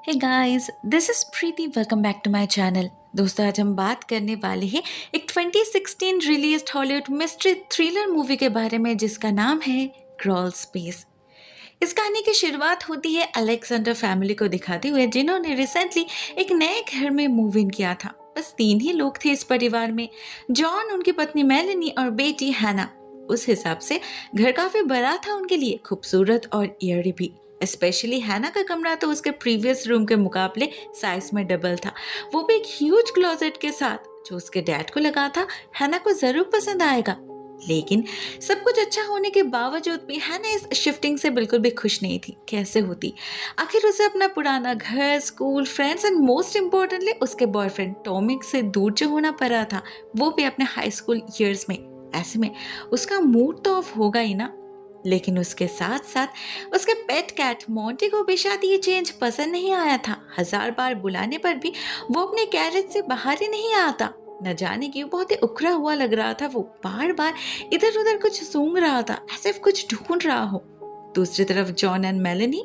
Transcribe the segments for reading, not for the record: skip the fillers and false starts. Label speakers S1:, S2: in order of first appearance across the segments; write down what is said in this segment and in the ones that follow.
S1: Hey guys, this is Preeti. Welcome back to my channel. दोस्तों, आज हम बात करने वाले हैं एक 2016 released Hollywood mystery thriller movie के बारे में जिसका नाम है क्रॉल स्पेस। इस कहानी की शुरुआत होती है अलेक्जेंडर फैमिली को दिखाते हुए, जिन्होंने रिसेंटली एक नए घर में मूव इन किया था। बस 3 ही लोग थे इस परिवार में, जॉन, उनकी पत्नी मेलेनी और बेटी हैना। उस हिसाब से घर काफी बड़ा था उनके लिए, खूबसूरत और एयरी भी। स्पेशली हैना का कमरा तो उसके प्रीवियस रूम के मुकाबले साइज में डबल था, वो भी एक ह्यूज क्लोजेट के साथ। जो उसके डैड को लगा था हैना को जरूर पसंद आएगा। लेकिन सब कुछ अच्छा होने के बावजूद भी हैना इस शिफ्टिंग से बिल्कुल भी खुश नहीं थी। कैसे होती? आखिर उसे अपना पुराना घर, school, friends and most importantly उसके बॉयफ्रेंड टॉमिक से दूर जो होना पड़ा था, वो भी अपने हाई स्कूल ईयर्स में। ऐसे में उसका मूड तो ऑफ होगा ही ना। लेकिन उसके साथ साथ उसके पेट कैट मोंटी को भी शायद ये चेंज पसंद नहीं आया था। 1000 बार बुलाने पर भी वो अपने कैरेज से बाहर ही नहीं आता। न जाने क्यों बहुत ही उखड़ा हुआ लग रहा था। वो बार बार इधर उधर कुछ सूंघ रहा था, ऐसे कुछ ढूंढ रहा हो। दूसरी तरफ जॉन एंड मेलेनी,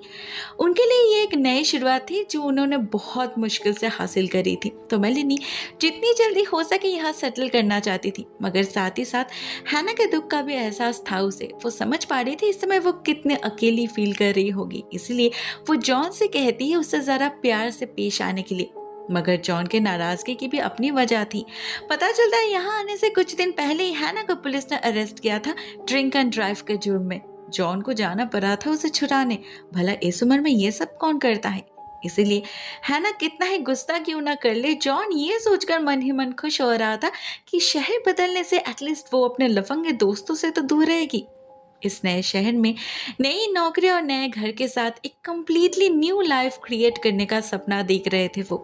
S1: उनके लिए ये एक नई शुरुआत थी जो उन्होंने बहुत मुश्किल से हासिल करी थी। तो मेलेनी जितनी जल्दी हो सके यहाँ सेटल करना चाहती थी, मगर साथ ही साथ हैना के दुख का भी एहसास था उसे। वो समझ पा रही थी इस समय वो कितने अकेली फील कर रही होगी, इसलिए वो जॉन से कहती है उससे जरा प्यार से पेश आने के लिए। मगर जॉन के नाराजगी की भी अपनी वजह थी। पता चलता है यहाँ आने से कुछ दिन पहले ही हैना को पुलिस ने अरेस्ट किया था ड्रिंक एंड ड्राइव के जुर्म में। जॉन को जाना पड़ा था उसे छुड़ाने। भला इस उम्र में ये सब कौन करता है? इसीलिए हैना कितना ही गुस्सा क्यों ना कर ले, जॉन ये सोचकर मन ही मन खुश हो रहा था कि शहर बदलने से एटलीस्ट वो अपने लफंगे दोस्तों से तो दूर रहेगी। इस नए शहर में नई नौकरी और नए घर के साथ एक कंप्लीटली न्यू लाइफ क्रिएट करने का सपना देख रहे थे वो।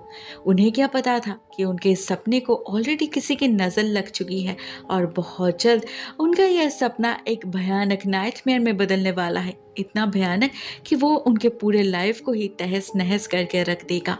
S1: उन्हें क्या पता था कि उनके इस सपने को ऑलरेडी किसी की नज़र लग चुकी है और बहुत जल्द उनका यह सपना एक भयानक नाइटमेयर में बदलने वाला है। इतना भयानक कि वो उनके पूरे लाइफ को ही तहस नहस करके रख देगा।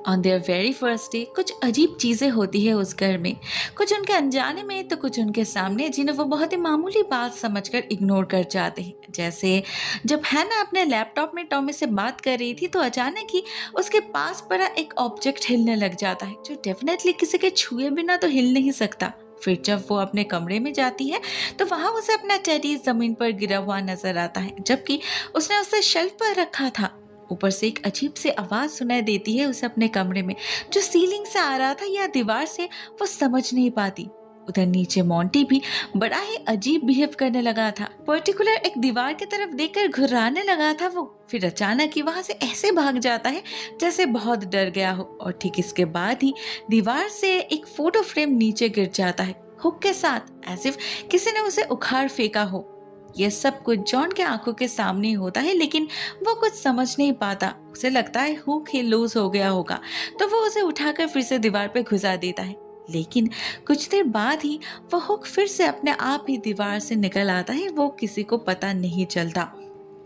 S1: On their very first day कुछ अजीब चीज़ें होती है उस घर में, कुछ उनके अनजाने में तो कुछ उनके सामने, जिन्हें वो बहुत ही मामूली बात समझकर इग्नोर कर जाते हैं। जैसे जब हैना अपने लैपटॉप में टॉमी से बात कर रही थी तो अचानक ही उसके पास पड़ा एक ऑब्जेक्ट हिलने लग जाता है, जो डेफिनेटली किसी के छुए बिना तो हिल नहीं सकता। फिर जब वो अपने कमरे में जाती है तो वहां उसे अपना टेडी जमीन पर गिरा हुआ नजर आता है, जबकि उसने उसे शेल्फ पर रखा था। ऊपर से एक अजीब सी आवाज सुनाई देती है उसे अपने कमरे में, जो सीलिंग से आ रहा था या दीवार से, वो समझ नहीं पाती। उधर नीचे मोंटी भी बड़ा ही अजीब बिहेव करने लगा था। पर्टिकुलर एक दीवार की तरफ देखकर घुर्राने लगा था वो। फिर अचानक ही वहां से ऐसे भाग जाता है जैसे बहुत डर गया हो, और ठीक इसके बाद ही दीवार से एक फोटो फ्रेम नीचे गिर जाता है हुक के साथ, एज इफ किसी ने उसे उखाड़ फेंका हो। यह सब कुछ जॉन के आंखों के सामने होता है, लेकिन वो कुछ समझ नहीं पाता। उसे लगता है हुक ही लूज हो गया होगा, तो वो उसे उठाकर फिर से दीवार पे घुसा देता है। लेकिन कुछ देर बाद ही वो हुक फिर से अपने आप ही दीवार से निकल आता है, वो किसी को पता नहीं चलता।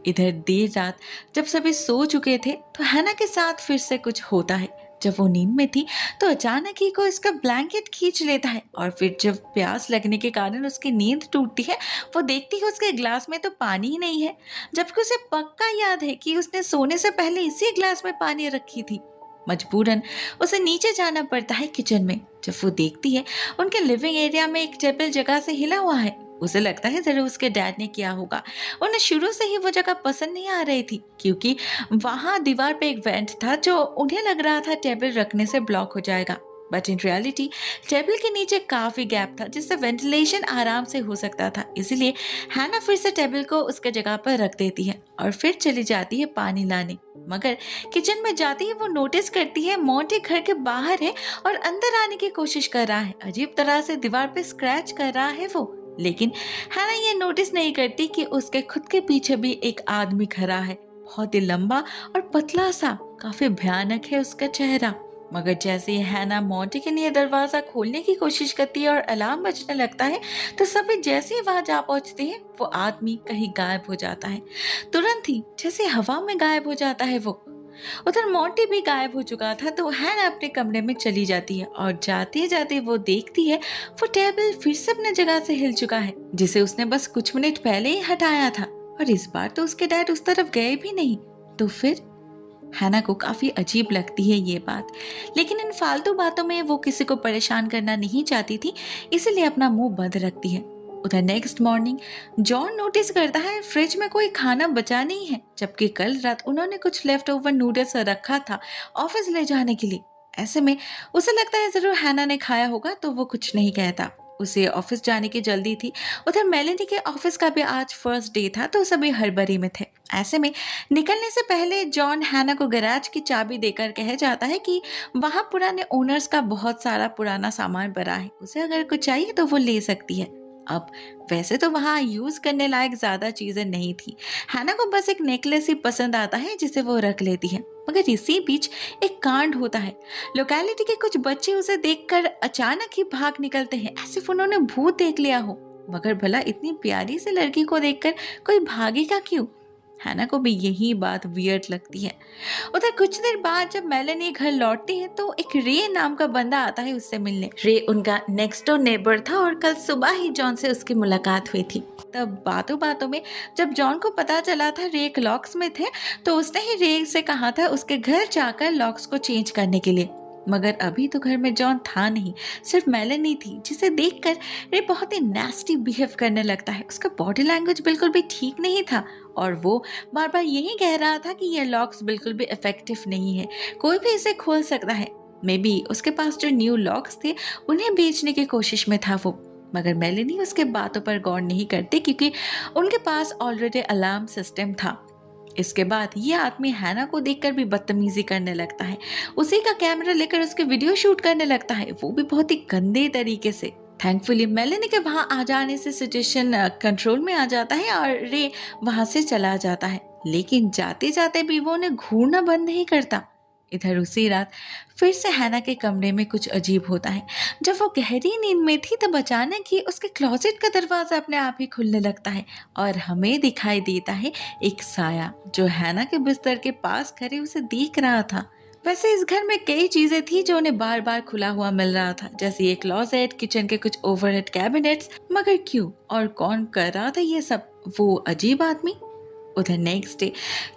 S1: इधर देर रात जब सभी सो चुके थे तो हैना के साथ फिर से कुछ होता है। जब वो नींद में थी तो अचानक ही कोई इसका ब्लैंकेट खींच लेता है, और फिर जब प्यास लगने के कारण उसकी नींद टूटती है, वो देखती है उसके ग्लास में तो पानी ही नहीं है, जबकि उसे पक्का याद है कि उसने सोने से पहले इसी ग्लास में पानी रखी थी। मजबूरन उसे नीचे जाना पड़ता है किचन में। जब वो देखती है उनके लिविंग एरिया में एक टेबल जगह से हिला हुआ है। उसे लगता है जरूर उसके डैड ने किया होगा। उन्हें शुरू से ही वो जगह पसंद नहीं आ रही थी, क्योंकि वहां दीवार पे एक वेंट था जो उन्हें लग रहा था टेबल रखने से ब्लॉक हो जाएगा। बट इन रियलिटी टेबल के नीचे काफी गैप था जिससे वेंटिलेशन आराम से हो सकता था। इसीलिए हैना फिर से टेबल को उसके जगह पर रख देती है और फिर चली जाती है पानी लाने। मगर किचन में जाती है वो नोटिस करती है मोंटी घर के बाहर है और अंदर आने की कोशिश कर रहा है। अजीब तरह से दीवार पे स्क्रैच कर रहा है वो। लेकिन हैना ये नोटिस नहीं करती कि उसके खुद के पीछे भी एक आदमी खड़ा है, बहुत ही लंबा और पतला सा। काफी भयानक है उसका चेहरा। मगर जैसे ही हैना मोंटी के लिए दरवाजा खोलने की कोशिश करती है और अलार्म बजने लगता है, तो सभी जैसे ही वहां जा पहुंचते हैं वो आदमी कहीं गायब हो जाता है, तुरंत ही जैसे हवा में गायब हो जाता है वो। उधर मोंटी भी गायब हो चुका था, तो हैना अपने कमरे में चली जाती है और जाते जाते वो देखती है वो टेबल फिर से अपने जगह से हिल चुका है, जिसे उसने बस कुछ मिनट पहले ही हटाया था। और इस बार तो उसके डैड उस तरफ गए भी नहीं। तो फिर हैना को काफ़ी अजीब लगती है ये बात, लेकिन इन फालतू बातों में वो किसी को परेशान करना नहीं चाहती थी, इसीलिए अपना मुंह बंद रखती है। उधर नेक्स्ट मॉर्निंग जॉन नोटिस करता है फ्रिज में कोई खाना बचा नहीं है, जबकि कल रात उन्होंने कुछ लेफ्ट ओवर नूडल्स रखा था ऑफिस ले जाने के लिए। ऐसे में उसे लगता है जरूर हैना ने खाया होगा, तो वो कुछ नहीं कहता। उसे ऑफिस जाने की जल्दी थी। उधर मेलेनी के ऑफिस का भी आज फर्स्ट डे था, तो सभी हड़बड़ी में थे। ऐसे में निकलने से पहले जॉन हैना को गैराज की चाबी देकर कह जाता है कि वहाँ पुराने ओनर्स का बहुत सारा पुराना सामान पड़ा है, उसे अगर कुछ चाहिए तो वो ले सकती है। अब वैसे तो वहाँ यूज करने लायक ज्यादा चीजें नहीं थी। हैना को बस एक नेकलेस ही पसंद आता है जिसे वो रख लेती है। मगर इसी बीच एक कांड होता है। लोकेलिटी के कुछ बच्चे उसे देखकर अचानक ही भाग निकलते हैं, ऐसे उन्होंने भूत देख लिया हो। मगर भला इतनी प्यारी सी लड़की को देखकर कोई भागेगा क्यों? हैना को भी यही बात वियर्ड लगती है। उधर कुछ देर बाद जब मेलेनी घर लौटती है तो एक रे नाम का बंदा आता है उससे मिलने। रे उनका नेक्स्ट डोर नेबर था और कल सुबह ही जॉन से उसकी मुलाकात हुई थी। तब बातों बातों में जब जॉन को पता चला था रे एक लॉक्स में थे, तो उसने ही रे से कहा था उसके घर जाकर लॉक्स को चेंज करने के लिए। मगर अभी तो घर में जॉन था नहीं, सिर्फ मेलेनी थी, जिसे देखकर रे बहुत ही नेस्टी बिहेव करने लगता है। उसका बॉडी लैंग्वेज बिल्कुल भी ठीक नहीं था और वो बार बार यही कह रहा था कि ये लॉक्स बिल्कुल भी इफेक्टिव नहीं है, कोई भी इसे खोल सकता है। मे बी उसके पास जो न्यू लॉक्स थे उन्हें बेचने की कोशिश में था वो। मगर मेलेनी उसके बातों पर गौर नहीं करती क्योंकि उनके पास ऑलरेडी अलार्म सिस्टम था। इसके बाद ये आदमी हैना को देखकर भी बदतमीजी करने लगता है, उसी का कैमरा लेकर उसके वीडियो शूट करने लगता है, वो भी बहुत ही गंदे तरीके से। थैंकफुली मेलेनी के वहां आ जाने से सिचुएशन कंट्रोल में आ जाता है और रे वहां से चला जाता है, लेकिन जाते जाते भी वो उन्हें घूरना बंद नहीं करता। इधर उसी रात फिर से हैना के कमरे में कुछ अजीब होता है। जब वो गहरी नींद में थी तब अचानक ही उसके क्लोजेट का दरवाजा अपने आप ही खुलने लगता है और हमें दिखाई देता है एक साया जो हैना के बिस्तर के पास खड़े उसे देख रहा था। वैसे इस घर में कई चीजें थी जो उन्हें बार बार खुला हुआ मिल रहा था, जैसे एक क्लोजेट, किचन के कुछ ओवरहेड कैबिनेट्स। मगर क्यों और कौन कर रहा था ये सब? वो अजीब आदमी। उधर नेक्स्ट डे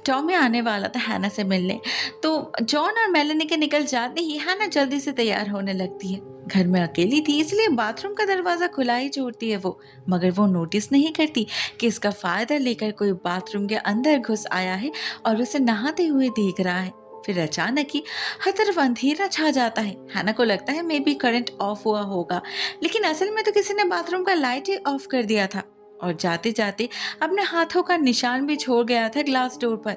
S1: टॉमी आने वाला था हैना से मिलने, तो जॉन और मेलेनी के निकल जाते ही हैना जल्दी से तैयार होने लगती है। घर में अकेली थी इसलिए बाथरूम का दरवाजा खुला ही छोड़ती है वो, मगर वो नोटिस नहीं करती कि इसका फायदा लेकर कोई बाथरूम के अंदर घुस आया है और उसे नहाते हुए देख रहा है। फिर अचानक ही हर तरफ अंधेरा छा जाता है। हैना को लगता है मे बी करंट ऑफ हुआ होगा, लेकिन असल में तो किसी ने बाथरूम का लाइट ही ऑफ कर दिया था और जाते जाते अपने हाथों का निशान भी छोड़ गया था ग्लास डोर पर।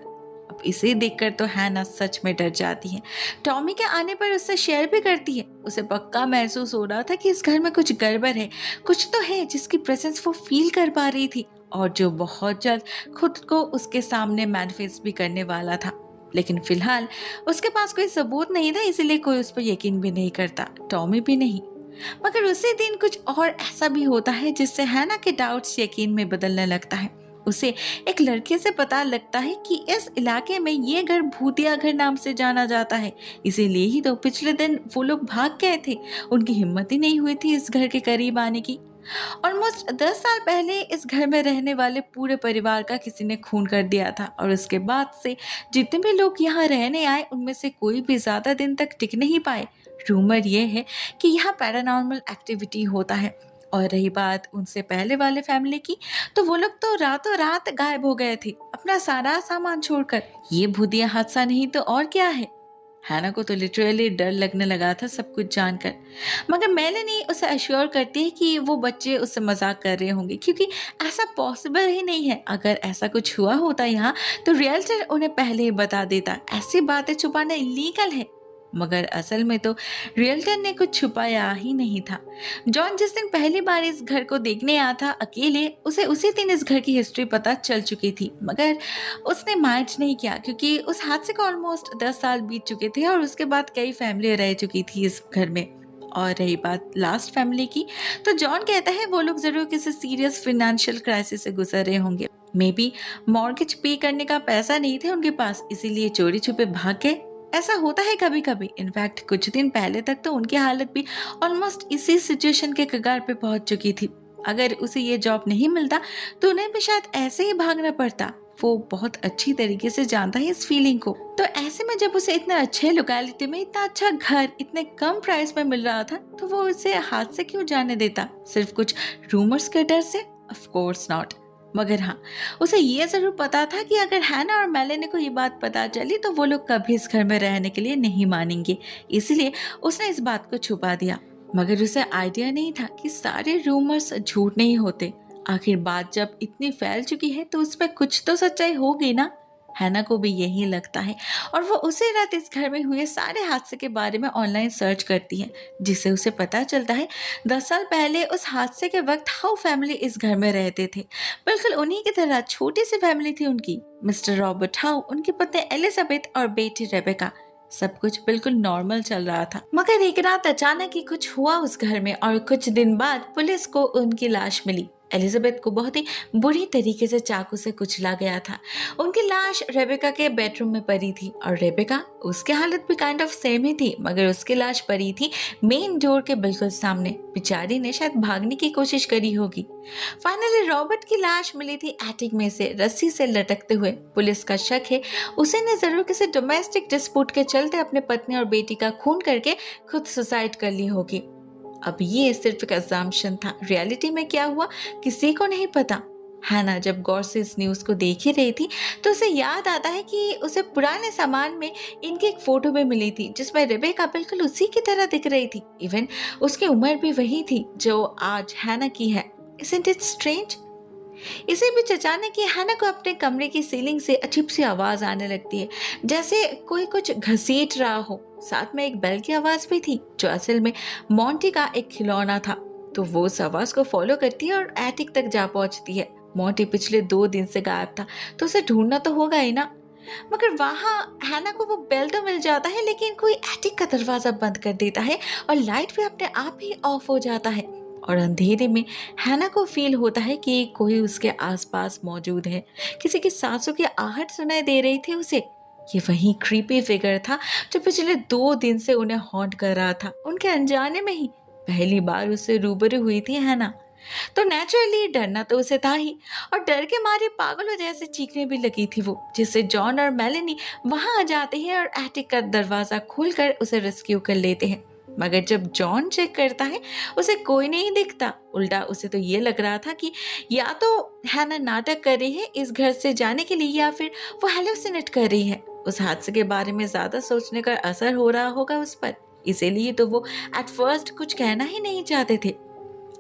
S1: अब इसे देखकर तो हैना सच में डर जाती है। टॉमी के आने पर उससे शेयर भी करती है। उसे पक्का महसूस हो रहा था कि इस घर में कुछ गड़बड़ है, कुछ तो है जिसकी प्रेजेंस वो फील कर पा रही थी और जो बहुत जल्द खुद को उसके सामने मैनिफेस्ट भी करने वाला था। लेकिन फिलहाल उसके पास कोई सबूत नहीं था, इसीलिए कोई उस पर यकीन भी नहीं करता, टॉमी भी नहीं। मगर उसी दिन कुछ और ऐसा भी होता है जिससे हैना के डाउट्स यकीन में बदलने लगता है। उसे एक लड़के से पता लगता है कि इस इलाके में ये घर भूतिया घर नाम से जाना जाता है, इसीलिए ही तो पिछले दिन वो लोग भाग गए थे। उनकी हिम्मत ही नहीं हुई थी इस घर के करीब आने की। ऑलमोस्ट 10 साल पहले इस घर में रहने वाले पूरे परिवार का किसी ने खून कर दिया था और उसके बाद से जितने भी लोग यहाँ रहने आए उनमें से कोई भी ज्यादा दिन तक टिक नहीं पाए। रूमर ये है कि यहाँ पैरानॉर्मल एक्टिविटी होता है। और रही बात उनसे पहले वाले फैमिली की, तो वो लोग तो रातों रात गायब हो गए थे अपना सारा सामान छोड़कर। ये भूतिया हादसा नहीं तो और क्या है। हैना को तो लिटरली डर लगने लगा था सब कुछ जानकर, मगर मेलेनी उसे अश्योर करती है कि वो बच्चे उससे मजाक कर रहे होंगे क्योंकि ऐसा पॉसिबल ही नहीं है। अगर ऐसा कुछ हुआ होता यहाँ तो रियल्टर उन्हें पहले ही बता देता, ऐसी बातें छुपाना इलीगल है। मगर असल में तो रियल्टर ने कुछ छुपाया ही नहीं था। जॉन जिस दिन पहली बार इस घर को देखने आया था अकेले, उसे उसी दिन इस घर की हिस्ट्री पता चल चुकी थी, मगर उसने माइंड नहीं किया क्योंकि उस हादसे को ऑलमोस्ट 10 साल बीत चुके थे और उसके बाद कई फैमिली रह चुकी थी इस घर में। और रही बात लास्ट फैमिली की, तो जॉन कहता है वो लोग जरूर किसी सीरियस फाइनेंशियल क्राइसिस से गुजर रहे होंगे। मे बी मॉर्गेज पे करने का पैसा नहीं थे उनके पास, इसीलिए चोरी छुपे भाग गए। ऐसा होता है कभी कभी। इनफैक्ट कुछ दिन पहले तक तो उनकी हालत भी ऑलमोस्ट इसी सिचुएशन के कगार पे पहुंच चुकी थी। अगर उसे ये जॉब नहीं मिलता तो उन्हें भी शायद ऐसे ही भागना पड़ता। वो बहुत अच्छी तरीके से जानता है इस फीलिंग को। तो ऐसे में जब उसे इतने अच्छे लोकेलिटी में इतना अच्छा घर इतने कम प्राइस में मिल रहा था, तो वो उसे हाथ से क्यों जाने देता, सिर्फ कुछ रूमर्स के डर से? Of course not. मगर हाँ, उसे ये जरूर पता था कि अगर हैना और मेलेनी को ये बात पता चली तो वो लोग कभी इस घर में रहने के लिए नहीं मानेंगे, इसलिए उसने इस बात को छुपा दिया। मगर उसे आइडिया नहीं था कि सारे रूमर्स झूठ नहीं होते। आखिर बात जब इतनी फैल चुकी है तो उसमें कुछ तो सच्चाई होगी ना। हैना को भी यही लगता है और वो उसी रात इस घर में हुए सारे हादसे के बारे में ऑनलाइन सर्च करती है, जिससे उसे पता चलता है 10 साल पहले उस हादसे के वक्त हाउ फैमिली इस घर में रहते थे। बिल्कुल उन्हीं की तरह छोटी सी फैमिली थी उनकी। मिस्टर रॉबर्ट हाउ, उनकी पत्नी एलिजाबेथ और बेटी रेबेका। सब कुछ बिल्कुल नॉर्मल चल रहा था, मगर एक रात अचानक ही कुछ हुआ उस घर में और कुछ दिन बाद पुलिस को उनकी लाश मिली। एलिजाबेथ को बहुत ही बुरी तरीके से चाकू से कुचला गया था। उनकी लाश रेबेका के बेडरूम में पड़ी थी और रेबेका, उसकी हालत भी काइंड ऑफ सेम ही थी, मगर उसकी लाश पड़ी थी मेन डोर के बिल्कुल सामने। बेचारी ने शायद भागने की कोशिश करी होगी। फाइनली रॉबर्ट की लाश मिली थी एटिक में से रस्सी से लटकते हुए। पुलिस का शक है उसी ने जरूर किसी डोमेस्टिक डिस्प्यूट के चलते अपने पत्नी और बेटी का खून करके खुद सुसाइड कर ली होगी। अब ये सिर्फ एक अजम्पशन था, रियलिटी में क्या हुआ किसी को नहीं पता। हैना जब गौर से इस न्यूज को देख ही रही थी तो उसे याद आता है कि उसे पुराने सामान में इनकी एक फोटो भी मिली थी जिसमें रेबेका बिल्कुल उसी की तरह दिख रही थी। इवन उसकी उम्र भी वही थी जो आज हैना की है। Isn't it strange? इसी बीच अचानक ही हैना को अपने कमरे की सीलिंग से अजीब सी आवाज आने लगती है, जैसे कोई कुछ घसीट रहा हो। साथ में एक बेल की आवाज भी थी जो असल में मोंटी का एक खिलौना था। तो वो उस आवाज को फॉलो करती है और एटिक तक जा पहुंचती है। मोंटी पिछले 2 दिन से गायब था तो उसे ढूंढना तो होगा ही ना। मगर वहां हैना को वो बेल तो मिल जाता है, लेकिन कोई एटिक का दरवाजा बंद कर देता है और लाइट भी अपने आप ही ऑफ हो जाता है। और अंधेरे में हैना को फील होता है कि कोई उसके आसपास मौजूद है। किसी की सांसों की आहट सुनाई दे रही थी उसे। ये वही क्रीपी फिगर था जो पिछले 2 दिन से उन्हें हॉन्ट कर रहा था। उनके अनजाने में ही पहली बार उससे रूबरू हुई थी हैना। तो नेचुरली डरना तो उसे था ही, और डर के मारे पागलों जैसे चीखने भी लगी थी वो, जिससे जॉन और मेलेनी वहां आ जाते हैं और एटिक का दरवाजा खोलकर उसे रेस्क्यू कर लेते हैं। मगर जब जॉन चेक करता है उसे कोई नहीं दिखता। उल्टा उसे तो ये लग रहा था कि या तो हैना नाटक कर रही है इस घर से जाने के लिए, या फिर वो हेलुसिनेट कर रही है। उस हादसे के बारे में ज्यादा सोचने का असर हो रहा होगा उस पर, इसीलिए तो वो एट फर्स्ट कुछ कहना ही नहीं चाहते थे।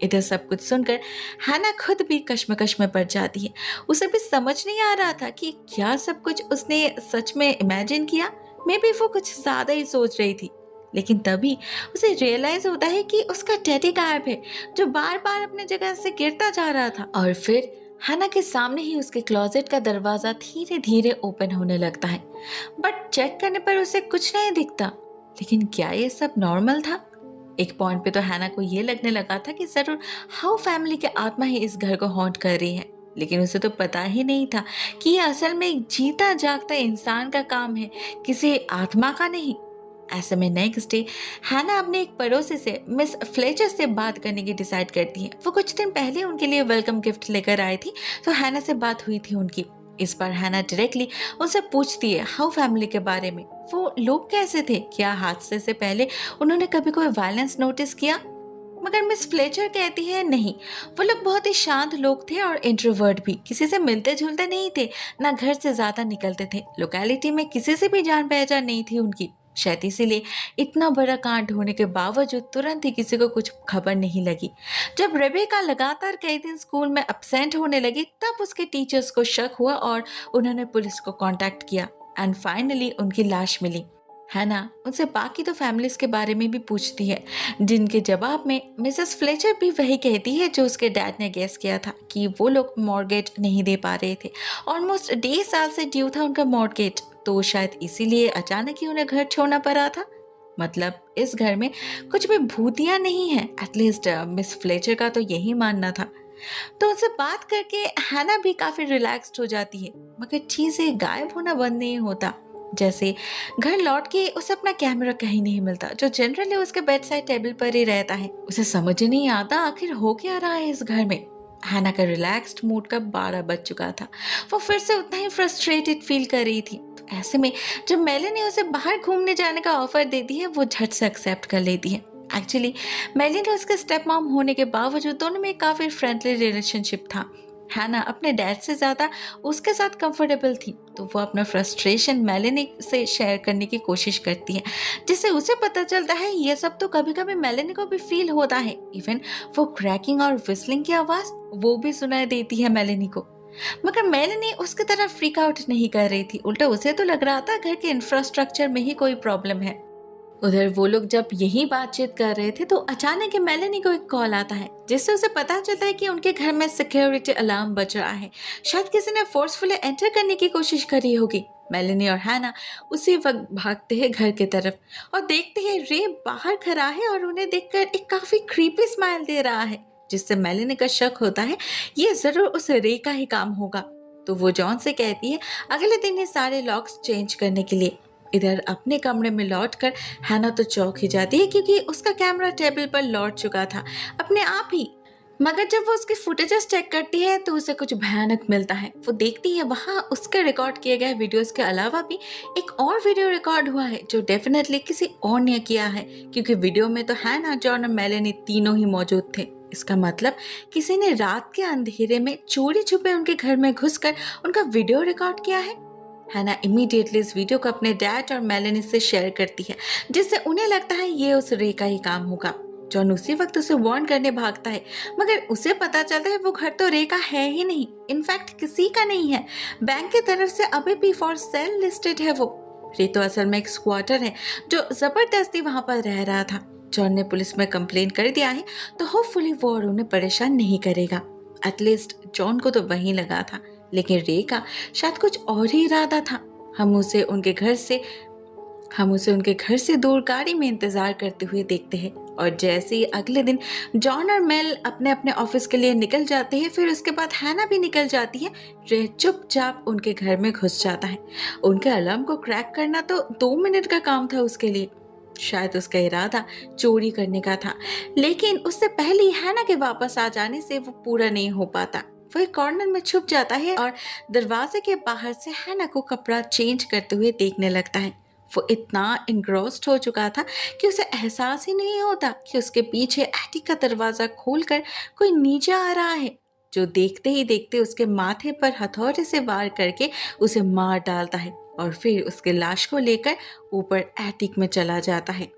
S1: इधर सब कुछ सुनकर हैना खुद भी कश्मकश में पड़ जाती है। उसे भी समझ नहीं आ रहा था कि क्या सब कुछ उसने सच में इमेजिन किया। मे बी वो कुछ ज्यादा ही सोच रही थी। लेकिन तभी उसे रियलाइज होता है कि उसका टेडी गायब है, जो बार बार अपने जगह से गिरता जा रहा था। और फिर हैना के सामने ही उसके क्लोजेट का दरवाजा धीरे धीरे ओपन होने लगता है, बट चेक करने पर उसे कुछ नहीं दिखता। लेकिन क्या ये सब नॉर्मल था? एक पॉइंट पे तो हैना को ये लगने लगा था कि जरूर हाउ फैमिली के आत्मा ही इस घर को हॉन्ट कर रही है, लेकिन उसे तो पता ही नहीं था कि ये असल में एक जीता जागता इंसान का काम है, किसी आत्मा का नहीं। ऐसे में नेक्स्ट डे हैना अपने एक पड़ोसी से मिस फ्लेचर से बात करने की डिसाइड करती है। वो कुछ दिन पहले उनके लिए वेलकम गिफ्ट लेकर आई थी, तो हैना से बात हुई थी उनकी। इस बार हैना डायरेक्टली उनसे पूछती है हाउ फैमिली के बारे में। वो लोग कैसे थे, क्या हादसे से पहले उन्होंने कभी कोई वायलेंस नोटिस किया? मगर मिस फ्लेचर कहती है नहीं, वो लोग बहुत ही शांत लोग थे और इंट्रोवर्ट भी, किसी से मिलते जुलते नहीं थे, ना घर से ज्यादा निकलते थे। लोकेलिटी में किसी से भी जान पहचान नहीं थी उनकी। शायद इसीलिए इतना बड़ा कांड होने के बावजूद तुरंत ही किसी को कुछ खबर नहीं लगी। जब रेबेका लगातार कई दिन स्कूल में एब्सेंट होने लगी तब उसके टीचर्स को शक हुआ और उन्होंने पुलिस को कांटेक्ट किया एंड फाइनली उनकी लाश मिली। हैना उनसे बाकी तो फैमिलीज के बारे में भी पूछती है, जिनके जवाब में मिसेस फ्लेचर भी वही कहती है जो उसके डैड ने गेस किया था कि वो लोग मॉर्गेज नहीं दे पा रहे थे। ऑलमोस्ट 1.5 साल से ड्यू था उनका मॉर्गेज, तो शायद इसीलिए अचानक ही उन्हें घर छोड़ना पड़ा था। मतलब इस घर में कुछ भी भूतिया नहीं है, एटलीस्ट मिस फ्लेचर का तो यही मानना था। तो उनसे बात करके हैना भी काफी रिलैक्स्ड हो जाती है, मगर चीजें गायब होना बंद नहीं होता। जैसे घर लौट के उसे अपना कैमरा कहीं नहीं मिलता, जो जनरली उसके बेड साइड टेबल पर ही रहता है। उसे समझ नहीं आता आखिर हो क्या रहा है इस घर में। हैना का रिलैक्स्ड मूड का 12 बज चुका था। वो फिर से उतना ही फ्रस्ट्रेटेड फील कर रही थी। तो ऐसे में जब मेलेनी उसे बाहर घूमने जाने का ऑफर देती है, वो झट से एक्सेप्ट कर लेती है। एक्चुअली मेलिंडा उसके स्टेप मॉम होने के बावजूद दोनों में काफ़ी फ्रेंडली रिलेशनशिप था। हैना अपने डैड से ज़्यादा उसके साथ कंफर्टेबल थी, तो वो अपना फ्रस्ट्रेशन मेलेनी से शेयर करने की कोशिश करती है, जिससे उसे पता चलता है ये सब तो कभी कभी मेलेनी को भी फील होता है। इवन वो क्रैकिंग और विस्लिंग की आवाज़ वो भी सुनाई देती है मेलेनी को। मगर मेलेनी उसकी तरह फ्रीक आउट नहीं कर रही थी, उल्टा उसे तो लग रहा था घर के इंफ्रास्ट्रक्चर में ही कोई प्रॉब्लम है। उधर वो लोग जब यही बातचीत कर रहे थे तो अचानक ही मेलेनी को एक कॉल आता है, जिससे उसे पता चलता है कि उनके घर में सिक्योरिटी अलार्म बज रहा है। शायद किसी ने फोर्सफुली एंटर करने की कोशिश करी होगी। मेलेनी और हैना उसी वक्त भागते हैं घर की तरफ और देखते हैं रे बाहर खड़ा है और उन्हें देखकर एक काफी क्रीपी स्माइल दे रहा है, जिससे मेलेनी का शक होता है ये जरूर उस रे का ही काम होगा। तो वो जॉन से कहती है अगले दिन ही सारे लॉक्स चेंज करने के लिए। इधर अपने कमरे में लौटकर हैना तो चौंक ही जाती है, क्योंकि उसका कैमरा टेबल पर लौट चुका था अपने आप ही। मगर जब वो उसकी फुटेजेस चेक करती है तो उसे कुछ भयानक मिलता है। वो देखती है वहाँ उसके रिकॉर्ड किए गए वीडियोस के अलावा भी एक और वीडियो रिकॉर्ड हुआ है, जो डेफिनेटली किसी और ने किया है, क्योंकि वीडियो में तो हैना, जॉन और मेलेनी तीनों ही मौजूद थे। इसका मतलब किसी ने रात के अंधेरे में चोरी छुपे उनके घर में घुसकर उनका वीडियो रिकॉर्ड किया है। हैना इमीडिएटली इस वीडियो को अपने डैड और मेलेनी से शेयर करती है, जिससे उन्हें लगता है ये उस रे का ही काम होगा। जॉन उसी वक्त उसे वार्न करने भागता है, मगर उसे पता चलता है वो घर तो रे का है ही नहीं, इनफैक्ट किसी का नहीं है। बैंक की तरफ से अभी भी फॉर सेल लिस्टेड है वो। रे तो असल में एक स्क्वाटर है जो जबरदस्ती वहां पर रह रहा था। जॉन ने पुलिस में कंप्लेन कर दिया है, तो होपफुली वो और उन्हें परेशान नहीं करेगा। एटलीस्ट जॉन को तो वही लगा था, लेकिन रे का शायद कुछ और ही इरादा था। हम उसे उनके घर से दूर गाड़ी में इंतजार करते हुए देखते हैं, और जैसे ही अगले दिन जॉन और मेल अपने अपने ऑफिस के लिए निकल जाते हैं, फिर उसके बाद हैना भी निकल जाती है, रे चुपचाप उनके घर में घुस जाता है। उनके अलार्म को क्रैक करना तो 2 मिनट का काम था उसके लिए। शायद उसका इरादा चोरी करने का था, लेकिन उससे पहले ही हैना के वापस आ जाने से वो पूरा नहीं हो पाता। वो एक कॉर्नर में छुप जाता है और दरवाजे के बाहर से हैना को कपड़ा चेंज करते हुए देखने लगता है। वो इतना इंग्रोस्ड हो चुका था कि उसे एहसास ही नहीं होता कि उसके पीछे एटिक का दरवाजा खोलकर कोई नीचे आ रहा है, जो देखते ही देखते उसके माथे पर हथौड़े से वार करके उसे मार डालता है और फिर उसके लाश को लेकर ऊपर एटिक में चला जाता है।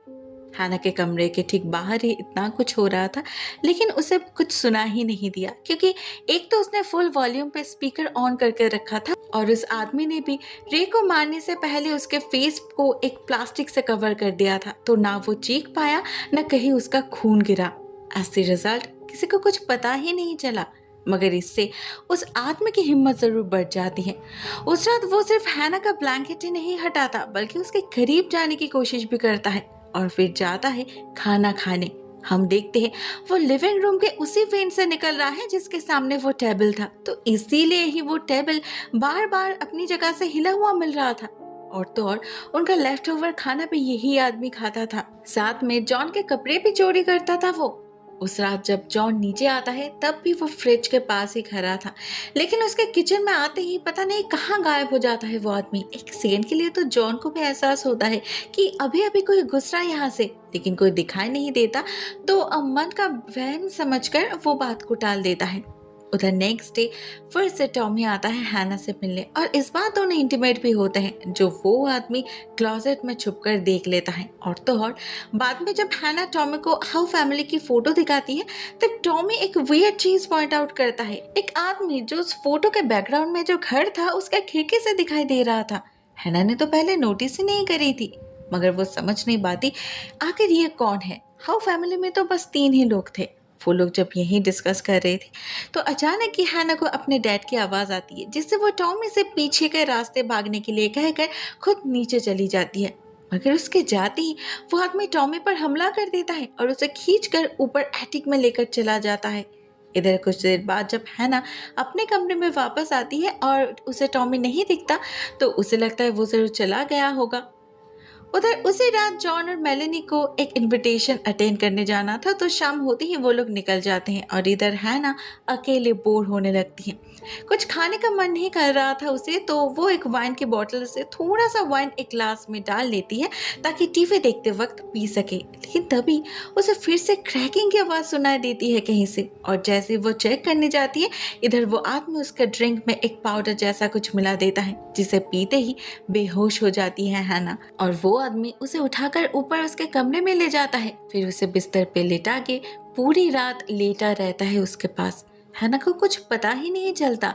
S1: हैना के कमरे के ठीक बाहर ही इतना कुछ हो रहा था, लेकिन उसे कुछ सुना ही नहीं दिया, क्योंकि एक तो उसने फुल वॉल्यूम पे स्पीकर ऑन करके रखा था और उस आदमी ने भी रे को मारने से पहले उसके फेस को एक प्लास्टिक से कवर कर दिया था, तो ना वो चीख पाया न कहीं उसका खून गिरा। एज द रिजल्ट किसी को कुछ पता ही नहीं चला, मगर इससे उस आदमी की हिम्मत जरूर बढ़ जाती है। उस रात वो सिर्फ हैना का ब्लैंकेट ही नहीं हटाता, बल्कि उसके करीब जाने की कोशिश भी करता है और फिर जाता है खाना खाने। हम देखते हैं वो लिविंग रूम के उसी वेंट से निकल रहा है जिसके सामने वो टेबल था, तो इसीलिए ही वो टेबल बार बार अपनी जगह से हिला हुआ मिल रहा था। और तो और उनका लेफ्ट ओवर खाना भी यही आदमी खाता था। साथ में जॉन के कपड़े भी चोरी करता था वो। उस रात जब जॉन नीचे आता है तब भी वो फ्रिज के पास ही खड़ा था, लेकिन उसके किचन में आते ही पता नहीं कहाँ गायब हो जाता है वो आदमी। एक सेकंड के लिए तो जॉन को भी एहसास होता है कि अभी अभी कोई घुस रहा है यहाँ से, लेकिन कोई दिखाई नहीं देता, तो मन का वहम समझकर वो बात को टाल देता है। उधर नेक्स्ट डे फिर से टॉमी आता है हैना से मिलने, और इस बार दोनों इंटीमेट भी होते हैं, जो वो आदमी क्लोजेट में छुपकर देख लेता है। और तो और बाद में जब हैना टॉमी को हाउ फैमिली की फोटो दिखाती है, तब टॉमी एक वियर्ड चीज पॉइंट आउट करता है। एक आदमी जो उस फोटो के बैकग्राउंड में जो घर था उसका खिड़की से दिखाई दे रहा था। हैना ने तो पहले नोटिस ही नहीं करी थी, मगर वो समझ नहीं पाती आखिर ये कौन है। हाउ फैमिली में तो बस 3 ही लोग थे। वो लोग जब यही डिस्कस कर रहे थे तो अचानक ही हैना को अपने डैड की आवाज़ आती है, जिससे वो टॉमी से पीछे के रास्ते भागने के लिए कहकर खुद नीचे चली जाती है। मगर उसके जाते ही वो आदमी टॉमी पर हमला कर देता है और उसे खींचकर ऊपर एटिक में लेकर चला जाता है। इधर कुछ देर बाद जब हैना अपने कमरे में वापस आती है और उसे टॉमी नहीं दिखता, तो उसे लगता है वो जरूर चला गया होगा। उधर उसी रात जॉन और मेलेनी को एक इनविटेशन अटेंड करने जाना था, तो शाम होते ही वो लोग निकल जाते हैं और इधर हैना अकेले बोर होने लगती है। कुछ खाने का मन नहीं कर रहा था उसे, तो वो एक वाइन की बोतल से थोड़ा सा वाइन एक ग्लास में डाल लेती है ताकि टीवी देखते वक्त पी सके। लेकिन तभी उसे फिर से क्रैकिंग की आवाज़ सुनाई देती है कहीं से, और जैसे वो चेक करने जाती है, इधर वो आदमी उसका ड्रिंक में एक पाउडर जैसा कुछ मिला देता है, जिसे पीते ही बेहोश हो जाती है हैना। और वो आदमी उसे उठाकर ऊपर उसके कमरे में ले जाता है, फिर उसे बिस्तर पे लेटा के पूरी रात लेटा रहता है उसके पास। हैना को कुछ पता ही नहीं चलता।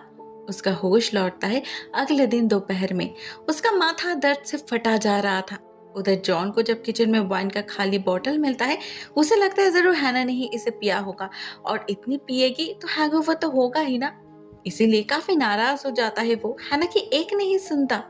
S1: उसका होश लौटता है अगले दिन दोपहर में। उसका माथा दर्द से फटा जा रहा था। उधर जॉन को जब किचन में वाइन का खाली बोतल मिलता है, उसे लगता है जरूर हैना ने ही इसे पिया होगा, और इतनी पिएगी तो हैंगओवर तो होगा ही ना। इसीलिए काफी नाराज हो जाता है वो, हैना की एक नहीं सुनता।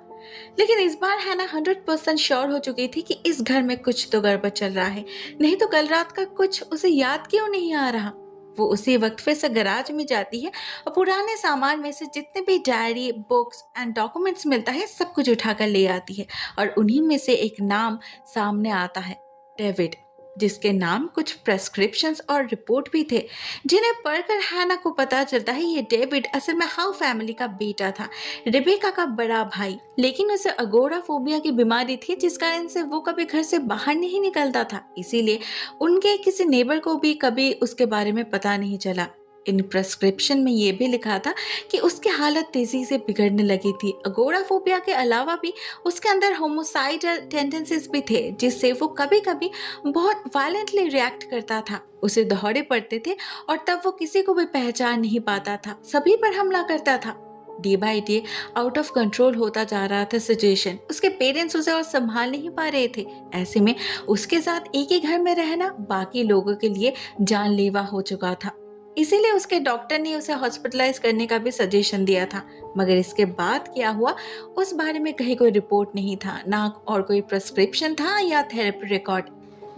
S1: लेकिन इस बार हैना 100% श्योर हो चुकी थी कि इस घर में कुछ तो गड़बड़ चल रहा है, नहीं तो कल रात का कुछ उसे याद क्यों नहीं आ रहा। वो उसी वक्त फिर से गैराज में जाती है और पुराने सामान में से जितने भी डायरी, बुक्स एंड डॉक्यूमेंट्स मिलता है, सब कुछ उठाकर ले आती है। और उन्हीं में से एक नाम सामने आता है, डेविड, जिसके नाम कुछ प्रेस्क्रिप्शंस और रिपोर्ट भी थे, जिन्हें पढ़कर हैना को पता चलता है ये डेविड असल में हाउ फैमिली का बेटा था, रिबेका का बड़ा भाई। लेकिन उसे अगोराफोबिया की बीमारी थी, जिस कारण से वो कभी घर से बाहर नहीं निकलता था। इसीलिए उनके किसी नेबर को भी कभी उसके बारे में पता नहीं चला। इन प्रेस्क्रिप्शन में ये भी लिखा था कि उसकी हालत तेजी से बिगड़ने लगी थी। अगोराफोबिया के अलावा भी उसके अंदर होमोसाइडल टेंडेंसीज भी थे, जिससे वो कभी कभी बहुत वायलेंटली रिएक्ट करता था। उसे दौरे पड़ते थे और तब वो किसी को भी पहचान नहीं पाता था, सभी पर हमला करता था। Day by day out of control होता जा रहा था सिचुएशन। उसके पेरेंट्स उसे और संभाल नहीं पा रहे थे। ऐसे में उसके साथ एक ही घर में रहना बाकी लोगों के लिए जानलेवा हो चुका था। इसीलिए उसके डॉक्टर ने उसे हॉस्पिटलाइज करने का भी सजेशन दिया था। मगर इसके बाद क्या हुआ, उस बारे में कहीं कोई रिपोर्ट नहीं था, ना और कोई प्रिस्क्रिप्शन था या थेरेपी रिकॉर्ड,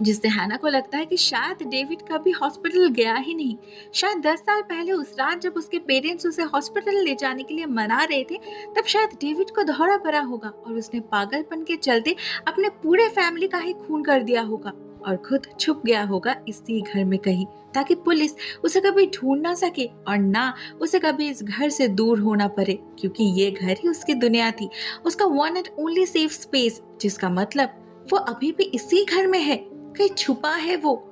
S1: जिससे हैना को लगता है कि शायद डेविड कभी हॉस्पिटल गया ही नहीं। शायद 10 साल पहले उस रात जब उसके पेरेंट्स उसे हॉस्पिटल ले जाने के लिए मना रहे थे, तब शायद डेविड को दौरा पड़ा होगा और उसने पागलपन के चलते अपने पूरे फैमिली का ही खून कर दिया होगा और खुद छुप गया होगा इसी घर में कहीं, ताकि पुलिस उसे कभी ढूंढ ना सके और ना उसे कभी इस घर से दूर होना पड़े, क्योंकि ये घर ही उसकी दुनिया थी, उसका one and only safe space, जिसका मतलब वो अभी भी इसी घर में है, कहीं छुपा है वो।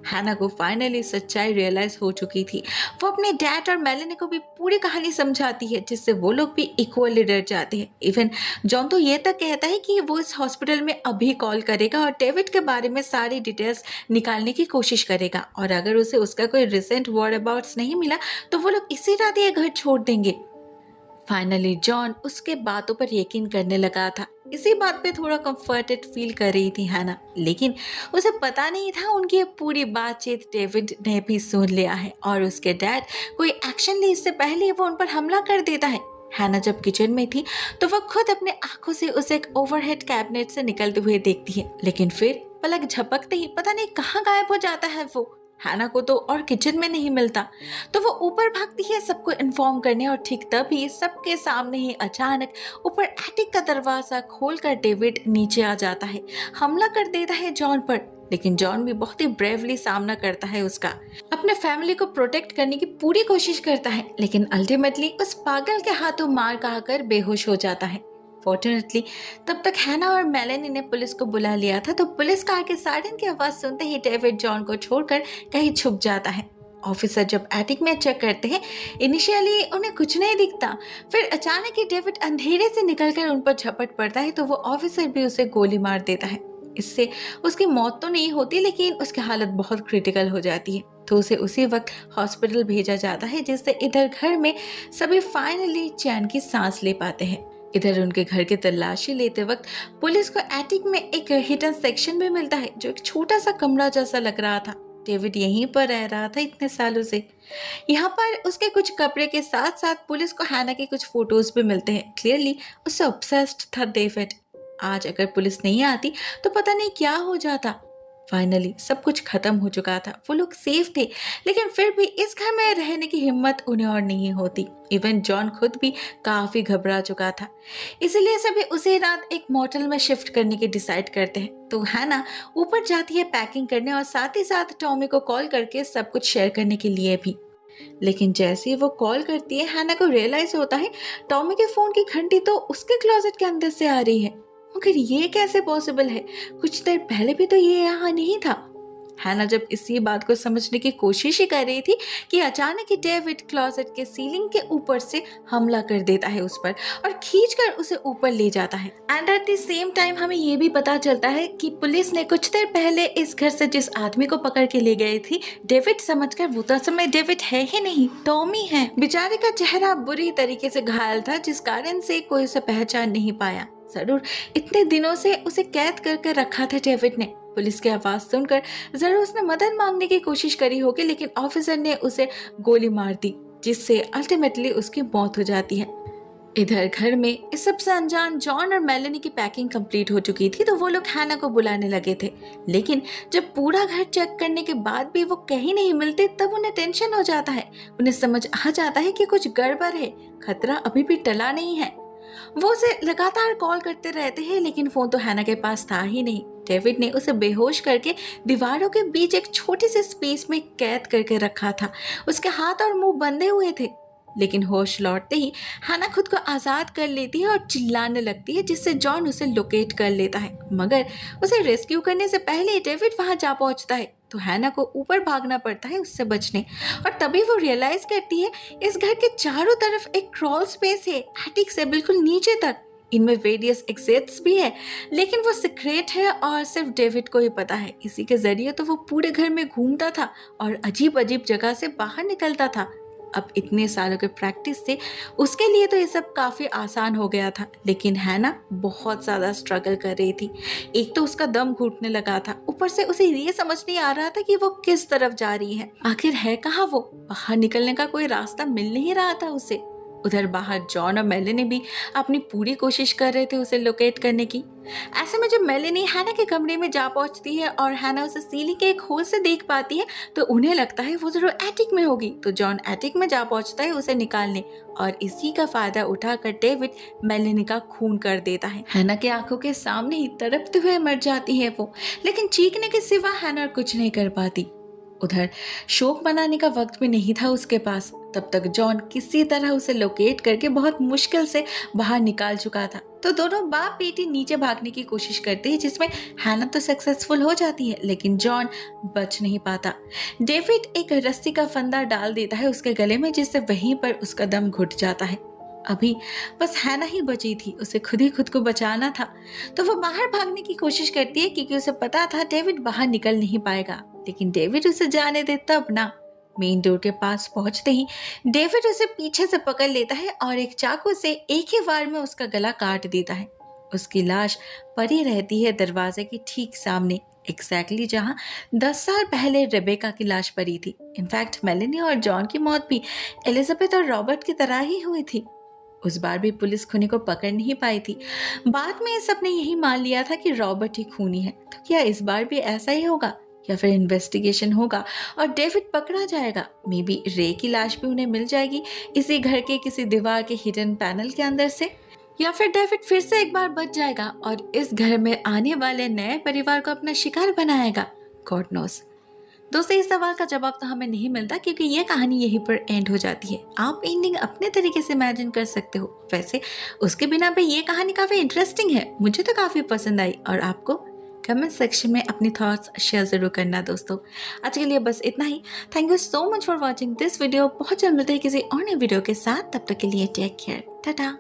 S1: हैना को फाइनली सच्चाई रियलाइज हो चुकी थी। वो अपने डैड और मेलेनी को भी पूरी कहानी समझाती है, जिससे वो लोग भी इक्वली डर जाते हैं। इवन जॉन तो ये तक कहता है कि वो इस हॉस्पिटल में अभी कॉल करेगा और डेविड के बारे में सारी डिटेल्स निकालने की कोशिश करेगा, और अगर उसे उसका कोई रिसेंट वर्ड अबाउट्स नहीं मिला तो वो लोग इसी रात ये घर छोड़ देंगे। फाइनली जॉन उसके बातों पर यकीन करने लगा था। इसी बात पे थोड़ा कंफर्टेड फील कर रही थी हैना, लेकिन उसे पता नहीं था उनकी ये पूरी बातचीत डेविड ने भी सुन लिया है और उसके डैड कोई एक्शन ले इससे पहले वो उन पर हमला कर देता है। हैना जब किचन में थी तो वह खुद अपने आंखों से उसे एक ओवरहेड कैबिनेट से निकलते हुए देखती है, लेकिन फिर पलक झपकते ही पता नहीं कहाँ गायब हो जाता है वो। हैना को तो और किचन में नहीं मिलता, तो वो ऊपर भागती है सबको इन्फॉर्म करने, और ठीक तभी सबके सामने ही अचानक ऊपर एटिक का दरवाजा खोलकर डेविड नीचे आ जाता है, हमला कर देता है जॉन पर। लेकिन जॉन भी बहुत ही ब्रेवली सामना करता है उसका, अपने फैमिली को प्रोटेक्ट करने की पूरी कोशिश करता है, लेकिन अल्टीमेटली उस पागल के हाथों मार खाकर बेहोश हो जाता है। फॉर्चुनेटली तब तक हैना और मेलेनी ने पुलिस को बुला लिया था, तो पुलिस कार के सायरन की आवाज सुनते ही डेविड जॉन को छोड़कर कहीं छुप जाता है। ऑफिसर जब एटिक में चेक करते हैं, इनिशियली उन्हें कुछ नहीं दिखता, फिर अचानक ही डेविड अंधेरे से निकलकर उन पर झपट पड़ता है, तो वो ऑफिसर भी उसे गोली मार देता है। इससे उसकी मौत तो नहीं होती, लेकिन उसकी हालत बहुत क्रिटिकल हो जाती है, तो उसे उसी वक्त हॉस्पिटल भेजा जाता है, जिससे इधर घर में सभी फाइनली चैन की सांस ले पाते हैं। इधर उनके घर की तलाशी लेते वक्त पुलिस को एटिक में एक हिडन सेक्शन भी मिलता है, जो एक छोटा सा कमरा जैसा लग रहा था। डेविड यहीं पर रह रहा था इतने सालों से। यहाँ पर उसके कुछ कपड़े के साथ साथ पुलिस को हैना के कुछ फोटोज भी मिलते हैं। क्लियरली उससे ऑब्सेस्ड था डेविड। आज अगर पुलिस नहीं आती तो पता नहीं क्या हो जाता। फाइनली सब कुछ खत्म हो चुका था, वो लोग सेफ थे, लेकिन फिर भी इस घर में रहने की हिम्मत उन्हें और नहीं होती। इवन जॉन खुद भी काफी घबरा चुका था, इसीलिए सभी उसी रात एक मोटल में शिफ्ट करने की डिसाइड करते हैं। तो हैना ऊपर जाती है पैकिंग करने और साथ ही साथ टॉमी को कॉल करके सब कुछ शेयर करने के लिए भी। लेकिन जैसे ही वो कॉल करती है, हैना को रियलाइज होता है टॉमी के फोन की घंटी तो उसके क्लोजेट के अंदर से आ रही है। मगर ये कैसे पॉसिबल है? कुछ देर पहले भी तो ये यहाँ नहीं था। हैना जब इसी बात को समझने की कोशिश ही कर रही थी कि अचानक ही डेविड क्लोजेट के सीलिंग के ऊपर से हमला कर देता है उस पर और खींचकर उसे ऊपर ले जाता है। And at the same time हमें ये भी पता चलता है कि पुलिस ने कुछ देर पहले इस घर से जिस आदमी को पकड़ के ले गई थी डेविड समझकर, वो तो समय डेविड है ही नहीं, टॉमी है। बेचारे का चेहरा बुरी तरीके से घायल था, जिस कारण से कोई उसे पहचान नहीं पाया। जरूर इतने दिनों से उसे कैद करके रखा था डेविड ने। पुलिस की आवाज सुनकर जरूर उसने मदद मांगने की कोशिश करी होगी, लेकिन ऑफिसर ने उसे गोली मार दी, जिससे अल्टीमेटली उसकी मौत हो जाती है। इधर घर में इस सबसे अनजान जॉन और मेलेनी की पैकिंग कंप्लीट हो चुकी थी, तो वो लोग हैना को बुलाने लगे थे। लेकिन जब पूरा घर चेक करने के बाद भी वो कहीं नहीं मिलते, तब उन्हें टेंशन हो जाता है। उन्हें समझ आ जाता है कि कुछ गड़बड़ है, खतरा अभी भी टला नहीं है। वो उसे लगातार कॉल करते रहते हैं, लेकिन फोन तो हैना के पास था ही नहीं। डेविड ने उसे बेहोश करके दीवारों के बीच एक छोटे से स्पेस में कैद करके रखा था। उसके हाथ और मुंह बंधे हुए थे, लेकिन होश लौटते ही हैना खुद को आजाद कर लेती है और चिल्लाने लगती है, जिससे जॉन उसे लोकेट कर लेता है। मगर उसे रेस्क्यू करने से पहले डेविड वहां जा पहुंचता है, तो हैना को ऊपर भागना पड़ता है उससे बचने। और तभी वो रियलाइज करती है इस घर के चारों तरफ एक क्रॉल स्पेस है, एटिक से बिल्कुल नीचे तक। इनमें वेरियस एग्जिट्स भी है, लेकिन वो सीक्रेट है और सिर्फ डेविड को ही पता है। इसी के जरिए तो वो पूरे घर में घूमता था और अजीब अजीब जगह से बाहर निकलता था। अब इतने सालों के प्रैक्टिस से उसके लिए तो ये सब काफी आसान हो गया था, लेकिन हैना बहुत ज्यादा स्ट्रगल कर रही थी। एक तो उसका दम घुटने लगा था, ऊपर से उसे ये समझ नहीं आ रहा था कि वो किस तरफ जा रही है, आखिर है कहाँ वो। बाहर निकलने का कोई रास्ता मिल नहीं रहा था उसे। उधर बाहर जॉन और मेलेनी भी अपनी पूरी कोशिश कर रहे थे उसे लोकेट करने की। ऐसे में जब मेलेनी हैना के कमरे में जा पहुंचती है और हैना उसे सीलिंग के एक होल से देख पाती है, तो उन्हें लगता है वो जरूर एटिक में होगी। तो जॉन एटिक में जा पहुंचता है उसे निकालने, और इसी का फायदा उठाकर डेविड मेलेनी का खून कर देता है। हैना के आंखों के सामने ही तड़पते हुए मर जाती है वो, लेकिन चीखने के सिवा हैना कुछ नहीं कर पाती। उधर शोक मनाने का वक्त भी नहीं था उसके पास। तब तक जॉन किसी तरह उसे लोकेट करके बहुत मुश्किल से बाहर निकाल चुका था। तो दोनों बाप बेटी नीचे भागने की कोशिश करते हैं, जिसमें हैना तो सक्सेसफुल हो जाती है, लेकिन जॉन बच नहीं पाता। डेविड एक रस्सी का फंदा डाल देता है उसके गले में, जिससे वहीं पर उसका दम घुट जाता है। अभी बस हैना ही बची थी, उसे खुद ही खुद को बचाना था। तो वो बाहर भागने की कोशिश करती है, क्योंकि उसे पता था डेविड बाहर निकल नहीं पाएगा। लेकिन डेविड उसे जाने दे तब ना। मेन डोर के पास पहुंचते ही डेविड उसे पीछे से पकड़ लेता है और एक चाकू से एक ही वार में उसका गला काट देता है। उसकी लाश पड़ी रहती है दरवाजे के ठीक सामने, एग्जैक्टली जहां 10 साल पहले रेबेका की लाश पड़ी थी। इनफैक्ट मेलेनी और जॉन की मौत भी एलिजाबेथ और रॉबर्ट की तरह ही हुई थी। उस बार भी पुलिस खूनी को पकड़ नहीं पाई थी। बाद में सबने यही मान लिया था कि रॉबर्ट ही खूनी है। तो क्या इस बार भी ऐसा ही होगा, या फिर इन्वेस्टिगेशन होगा और डेविड पकड़ा जाएगा? मे बी रे की लाश भी उन्हें मिल जाएगी इसी घर के किसी दीवार के हिडन पैनल के अंदर से, या फिर डेविड फिर से एक बार बच जाएगा और इस घर में आने वाले नए परिवार को अपना शिकार बनाएगा। God knows. दोस्तों, इस सवाल का जवाब तो हमें नहीं मिलता, क्योंकि ये कहानी यहीं पर एंड हो जाती है। आप एंडिंग अपने तरीके से इमेजिन कर सकते हो। वैसे उसके बिना भी ये कहानी काफी इंटरेस्टिंग है, मुझे तो काफी पसंद आई। और आपको कमेंट सेक्शन में अपनी थॉट्स शेयर जरूर करना। दोस्तों, आज के लिए बस इतना ही। Thank you so much for watching this video. बहुत जल्द मिलते हैं किसी और नए वीडियो के साथ। तब तक के लिए टेक केयर, टाटा।